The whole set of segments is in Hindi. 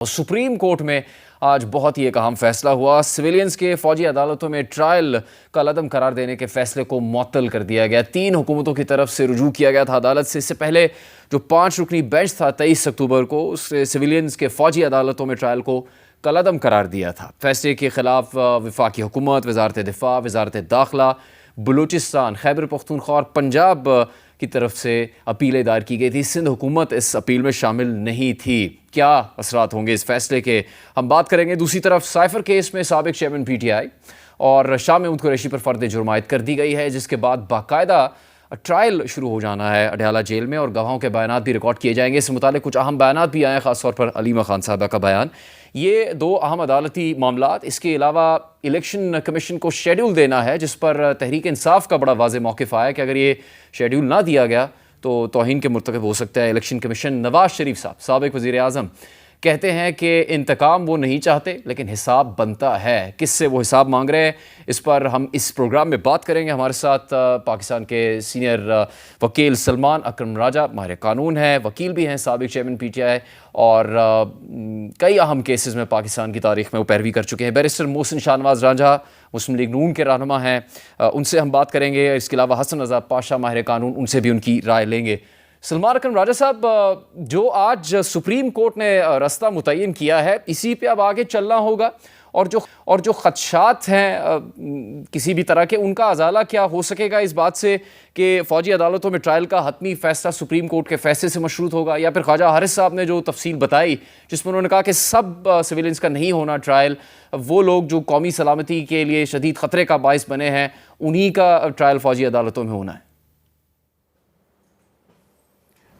सुप्रीम कोर्ट में आज बहुत ही एक अहम फैसला हुआ। सिविलियंस के फौजी अदालतों में ट्रायल का लदम करार देने के फैसले को मुअत्तल कर दिया गया। 3 हुकूमतों की तरफ से रुजू किया गया था अदालत से। इससे पहले जो 5 रुकनी बेंच था 23 अक्टूबर को, उससे सिविलियंस के फौजी अदालतों में ट्रायल को कलअदम करार दिया था। फैसले के खिलाफ वफाकी हुकूमत, वजारत दिफा, वजारत दाखिला, बलूचिस्तान, खैबर पख्तूनख्वा और पंजाब की तरफ से अपीलें दायर की गई थी। सिंध हुकूमत इस अपील में शामिल नहीं थी। क्या असरात होंगे इस फैसले के, हम बात करेंगे। दूसरी तरफ साइफर केस में साबिक चेयरमैन PTI और शाह महमूद कुरैशी पर फर्द जुर्म आयद कर दी गई है, जिसके बाद बाकायदा ट्रायल शुरू हो जाना है अडयाला जेल में और गवाहों के बयान भी रिकॉर्ड किए जाएंगे। इससे मुतालिक कुछ अहम बयान भी आए, ख़ासतौर पर अलीमा खान साहबा का बयान। ये 2 अहम अदालती मामलात, इसके अलावा इलेक्शन कमीशन को शेड्यूल देना है, जिस पर तहरीक इंसाफ का बड़ा वाज़ेह मौक़िफ़ आया कि अगर ये शेड्यूल ना दिया गया तो तौहीन के मुर्तकब हो सकता है। इलेक्शन कमीशन नवाज शरीफ साहब, साबिक वज़ीर आज़म, कहते हैं कि इंतकाम वो नहीं चाहते लेकिन हिसाब बनता है। किससे वो हिसाब मांग रहे हैं, इस पर हम इस प्रोग्राम में बात करेंगे। हमारे साथ पाकिस्तान के सीनियर वकील सलमान अकरम राजा, माहिर कानून हैं, वकील भी हैं, साबिक चेयरमैन PTI और कई अहम केसेस में पाकिस्तान की तारीख में वो पैरवी कर चुके हैं। बैरिस्टर मोहसिन शाहनवाज रांझा मुस्लिम लीग नून के रहनुमा हैं, उनसे हम बात करेंगे। इसके अलावा हसन रज़ा पाशा, माहिर कानून, उनसे भी उनकी राय लेंगे। सलमान अकरम राजा साहब, जो आज सुप्रीम कोर्ट ने रास्ता मुतय्यन किया है, इसी पे अब आगे चलना होगा और जो खदशात हैं किसी भी तरह के, उनका अजाला क्या हो सकेगा इस बात से कि फ़ौजी अदालतों में ट्रायल का हतमी फ़ैसला सुप्रीम कोर्ट के फ़ैसले से मशरूत होगा, या फिर ख्वाजा हारिस साहब ने जो तफसील बताई जिसमें उन्होंने कहा कि सब सिविलियंस का नहीं होना ट्रायल, वो लोग जो कौमी सलामती के लिए शदीद ख़तरे का बाइस बने हैं उन्हीं का ट्रायल फ़ौजी अदालतों में होना है?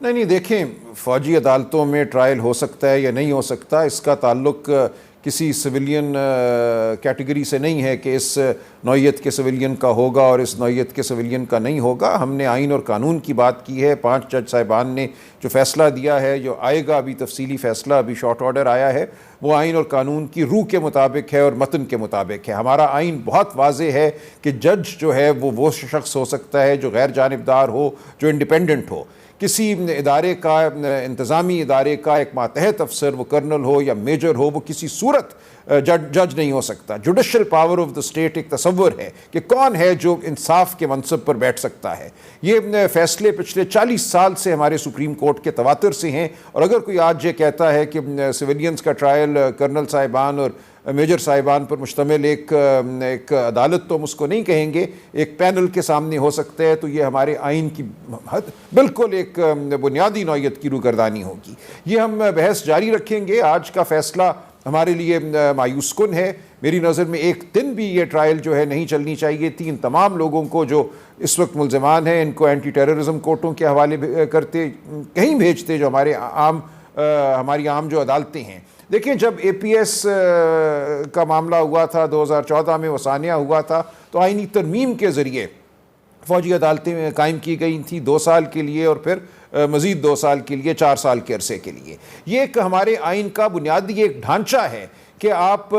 नहीं, देखें, फ़ौजी अदालतों में ट्रायल हो सकता है या नहीं हो सकता, इसका ताल्लुक किसी सिविलियन कैटेगरी से नहीं है कि इस नौइयत के सिविलियन का होगा और इस नौइयत के सिविलियन का नहीं होगा। हमने आइन और कानून की बात की है। 5 जज साहिबान ने जो फ़ैसला दिया है, जो आएगा अभी तफसीली फ़ैसला, अभी शॉर्ट ऑर्डर आया है, वो आइन और कानून की रूह के मुताबिक है और मतन के मुताबिक है। हमारा आइन बहुत वाज़ेह है कि जज जो है वो शख्स हो सकता है जो गैर जानिबदार हो, जो इंडिपेंडेंट हो। किसी इदारे का, इंतज़ामी इदारे का एक मातहत अफसर, वो कर्नल हो या मेजर हो, वो किसी सूरत जज नहीं हो सकता। Judicial power of the state एक तसव्वुर है कि कौन है जो इंसाफ के मनसब पर बैठ सकता है। ये फ़ैसले पिछले 40 साल से हमारे सुप्रीम कोर्ट के तवातर से हैं और अगर कोई आज ये कहता है कि सिविलियंस का ट्रायल कर्नल साहिबान और मेजर साहिबान पर मुश्तमिल एक अदालत, तो हम उसको नहीं कहेंगे, एक पैनल के सामने हो सकता है, तो ये हमारे आइन की बिल्कुल एक बुनियादी नौइयत की रूगर्दानी होगी। ये हम बहस जारी रखेंगे। आज का फ़ैसला हमारे लिए मायूस कुन है। मेरी नज़र में एक दिन भी ये ट्रायल जो है नहीं चलनी चाहिए थी। इन तमाम लोगों को जो इस वक्त मुल्ज़िमान हैं, इनको एंटी टेररिज्म कोर्टों के हवाले करते, कहीं भेजते, जो हमारी आम जो अदालतें हैं। देखिए, जब APS का मामला हुआ था 2014 में, वसानिया हुआ था, तो आइनी तरमीम के ज़रिए फ़ौजी अदालतें कायम की गई थी 2 साल के लिए और फिर मज़ीद 2 साल के लिए, 4 साल के अरसे के लिए। ये एक हमारे आइन का बुनियादी एक ढांचा है कि आप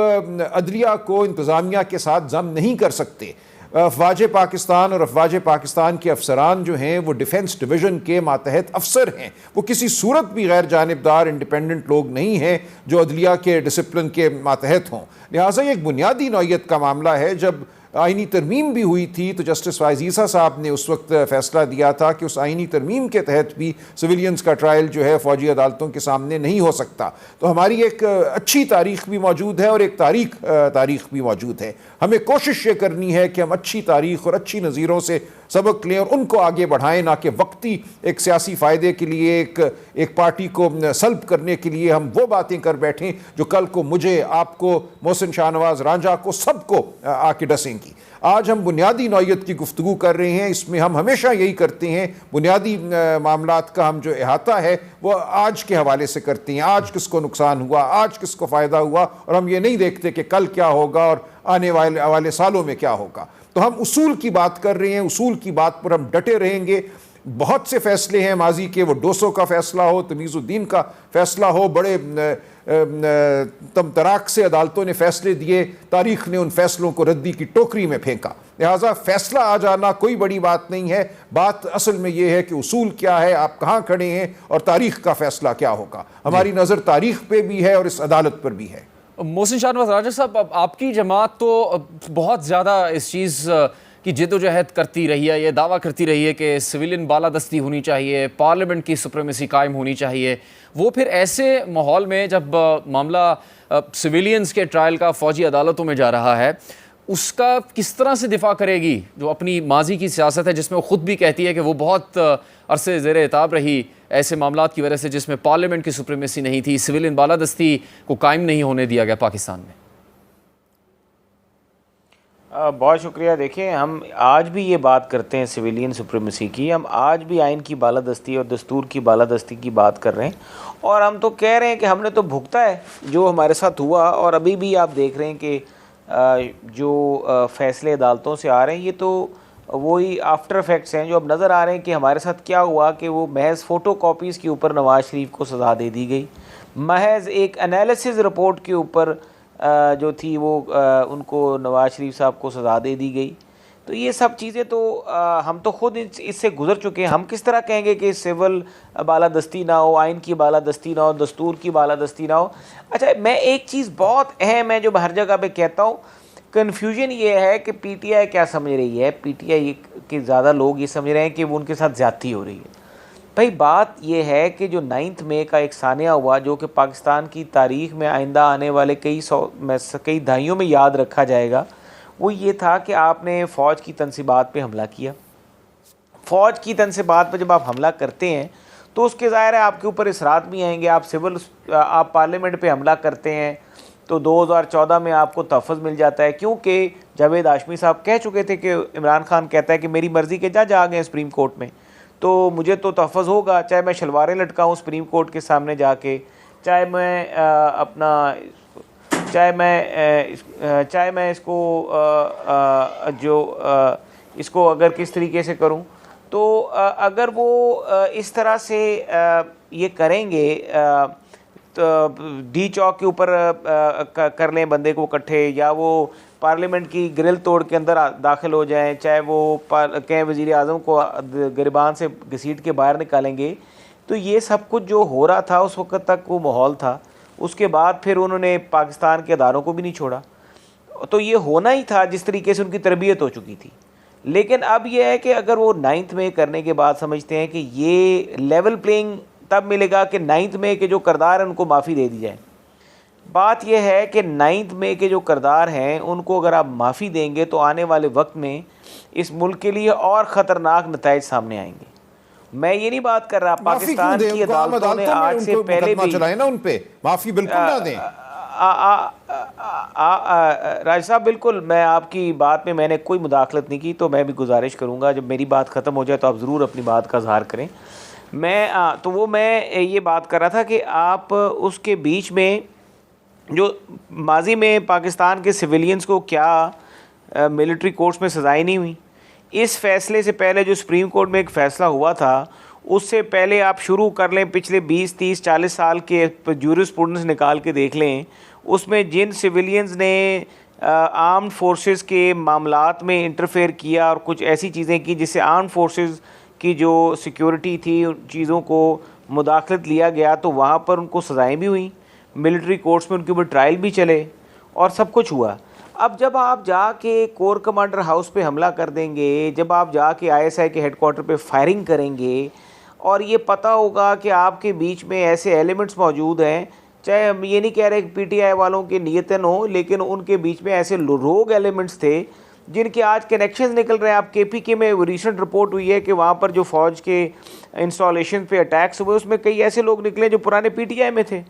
अदलिया को इंतज़ामिया के साथ जम नहीं कर सकते। अफवाज पाकिस्तान और अफवाज पाकिस्तान के अफसरान जो हैं वो डिफेंस डिवीज़न के मातहत अफसर हैं। वो किसी सूरत भी गैर जानिबदार इंडिपेंडेंट लोग नहीं हैं जो अदलिया के डिसिप्लिन के मातहत हों। लिहाजा ये एक बुनियादी नौइयत का मामला है। जब आइनी तरमीम भी हुई थी तो जस्टिस फायज़ ईसा साहब ने उस वक्त फ़ैसला दिया था कि उस आइनी तरमीम के तहत भी सिविलियंस का ट्रायल जो है फ़ौजी अदालतों के सामने नहीं हो सकता। तो हमारी एक अच्छी तारीख़ भी मौजूद है और एक तारीख़ भी मौजूद है। हमें कोशिश ये करनी है कि हम अच्छी तारीख़ और अच्छी नज़ीरों से सबक लें और उनको आगे बढ़ाएं, ना कि वक्ती एक सियासी फ़ायदे के लिए, एक पार्टी को सल्ब करने के लिए हम वो बातें कर बैठें जो कल को मुझे, आपको, मोहसिन शाहनवाज रांझा को, सबको आके डसेंगी। आज हम बुनियादी नौइयत की गुफ्तगू कर रहे हैं। इसमें हम हमेशा यही करते हैं, बुनियादी मामलात का हम जो अहाता है वो आज के हवाले से करते हैं। आज किसको नुकसान हुआ, आज किसको फ़ायदा हुआ, और हम ये नहीं देखते कि कल क्या होगा और आने वाले सालों में क्या होगा। तो हम उसूल की बात कर रहे हैं, उसूल की बात पर हम डटे रहेंगे। बहुत से फ़ैसले हैं माजी के, वो डोसो का फ़ैसला हो, तमीज़ुद्दीन का फ़ैसला हो, बड़े तम तराक से अदालतों ने फैसले दिए, तारीख ने उन फैसलों को रद्दी की टोकरी में फेंका। लिहाजा फैसला आ जाना कोई बड़ी बात नहीं है, बात असल में यह है कि उसूल क्या है, आप कहाँ खड़े हैं और तारीख का फैसला क्या होगा। हमारी नज़र तारीख पे भी है और इस अदालत पर भी है। मोहसिन शाहनवाज राजा साहब, आपकी जमात तो बहुत ज़्यादा इस चीज़ की जिद्दोजहद करती रही है, ये दावा करती रही है कि सिविलियन बालादस्ती होनी चाहिए, पार्लियामेंट की सुप्रीमेसी कायम होनी चाहिए। वो फिर ऐसे माहौल में जब मामला सिविलियंस के ट्रायल का फ़ौजी अदालतों में जा रहा है, उसका किस तरह से दिफा करेगी जो अपनी माजी की सियासत है, जिसमें वो ख़ुद भी कहती है कि वो बहुत अरसे ज़ेरे इताब रही ऐसे मामलात की वजह से जिसमें पार्लियामेंट की सुप्रीमेसी नहीं थी, सिविलियन बालादस्ती को कायम नहीं होने दिया गया पाकिस्तान में। बहुत शुक्रिया। देखिए, हम आज भी ये बात करते हैं सिविलियन सुप्रीमेसी की, हम आज भी आइन की बालादस्ती और दस्तूर की बालादस्ती की बात कर रहे हैं, और हम तो कह रहे हैं कि हमने तो भुगता है जो हमारे साथ हुआ, और अभी भी आप देख रहे हैं कि जो फ़ैसले अदालतों से आ रहे हैं ये तो वही आफ्टर इफेक्ट्स हैं जो अब नज़र आ रहे हैं कि हमारे साथ क्या हुआ कि वो महज फ़ोटो कॉपीज़ के ऊपर नवाज़ शरीफ को सज़ा दे दी गई, महज एक एनालिसिस रिपोर्ट के ऊपर जो थी वो उनको नवाज़ शरीफ साहब को सज़ा दे दी गई। तो ये सब चीज़ें तो हम तो ख़ुद इससे गुज़र चुके हैं। हम किस तरह कहेंगे कि सिविल बालादस्ती ना हो, आइन की बालादस्ती ना हो, दस्तूर की बालादस्ती ना हो। अच्छा, मैं एक चीज़ बहुत अहम है जो मैं हर जगह पे कहता हूँ, कन्फ्यूजन ये है कि पीटीआई क्या समझ रही है, पीटीआई के ज़्यादा लोग ये समझ रहे हैं कि वो उनके साथ ज़्यादती हो रही है। भाई बात यह है कि जो 9 मई का एक सानिया हुआ जो कि पाकिस्तान की तारीख़ में आइंदा आने वाले कई दहाइयों में याद रखा जाएगा, वो ये था कि आपने फ़ौज की तनसीबात पे हमला किया। फ़ौज की तनसीबात पे जब आप हमला करते हैं तो उसके ज़ाहिर है आपके ऊपर इसरात भी आएंगे। आप पार्लियामेंट पे हमला करते हैं तो 2014 में आपको तहफ़्फ़ुज़ मिल जाता है, क्योंकि जावेद हाशमी साहब कह चुके थे कि इमरान खान कहता है कि मेरी मर्ज़ी के जज आ गए सुप्रीम कोर्ट में, तो मुझे तो तहफ़्फ़ुज़ होगा, चाहे मैं शलवारें लटकाऊँ सुप्रीम कोर्ट के सामने जाके, चाहे मैं इसको अगर किस तरीके से करूं। तो अगर वो इस तरह से ये करेंगे तो डी चौक के ऊपर कर लें बंदे को इकट्ठे, या वो पार्लियामेंट की ग्रिल तोड़ के अंदर दाखिल हो जाएं, चाहे वो कहें वज़ीर आज़म को गिरबान से घसीट के बाहर निकालेंगे, तो ये सब कुछ जो हो रहा था उस वक्त तक वो माहौल था। उसके बाद फिर उन्होंने पाकिस्तान के अदारों को भी नहीं छोड़ा, तो ये होना ही था जिस तरीके से उनकी तरबियत हो चुकी थी। लेकिन अब यह है कि अगर वो 9 मई करने के बाद समझते हैं कि ये लेवल प्लेइंग तब मिलेगा कि 9 मई के जो करदार हैं उनको माफ़ी दे दी जाए। बात यह है कि 9 मई के जो करदार हैं उनको अगर आप माफ़ी देंगे तो आने वाले वक्त में इस मुल्क के लिए और ख़तरनाक नताइज सामने आएंगे। मैं ये नहीं बात कर रहा, पाकिस्तान की अदालतों ने आज से पहले भी चलाए ना, उन पे माफ़ी बिल्कुल ना दें। राज साहब, बिल्कुल, मैं आपकी बात में मैंने कोई मुदाखलत नहीं की, तो मैं भी गुजारिश करूँगा जब मेरी बात ख़त्म हो जाए तो आप ज़रूर अपनी बात का इज़हार करें। मैं ये बात कर रहा था कि आप उसके बीच में जो माजी में पाकिस्तान के सिविलियंस को क्या मिलिट्री कोर्ट्स में सज़ाएं नहीं हुई, इस फ़ैसले से पहले जो सुप्रीम कोर्ट में एक फ़ैसला हुआ था उससे पहले आप शुरू कर लें पिछले 20, 30, 40 साल के जूरिस्प्रूडेंस निकाल के देख लें, उसमें जिन सिविलियंस ने आर्म्ड फोर्सेस के मामलात में इंटरफेयर किया और कुछ ऐसी चीज़ें की जिससे आर्म्ड फोर्सेस की जो सिक्योरिटी थी उन चीज़ों को मुदाखलत लिया गया, तो वहाँ पर उनको सज़ाएँ भी हुई, मिलिट्री कोर्ट्स में उनके ऊपर ट्रायल भी चले और सब कुछ हुआ। अब जब आप जाके कोर कमांडर हाउस पे हमला कर देंगे, जब आप जाके ISI के हेडक्वार्टर पे फायरिंग करेंगे और ये पता होगा कि आपके बीच में ऐसे एलिमेंट्स मौजूद हैं, चाहे हम ये नहीं कह रहे कि PTI वालों की नीयतें हो, लेकिन उनके बीच में ऐसे रोग एलिमेंट्स थे जिनके आज कनेक्शंस निकल रहे हैं। आप KPK में रिसेंट रिपोर्ट हुई है कि वहाँ पर जो फ़ौज के इंस्टॉलेशन पे अटैक्स हुए उसमें कई ऐसे लोग निकले जो पुराने PTI में थे।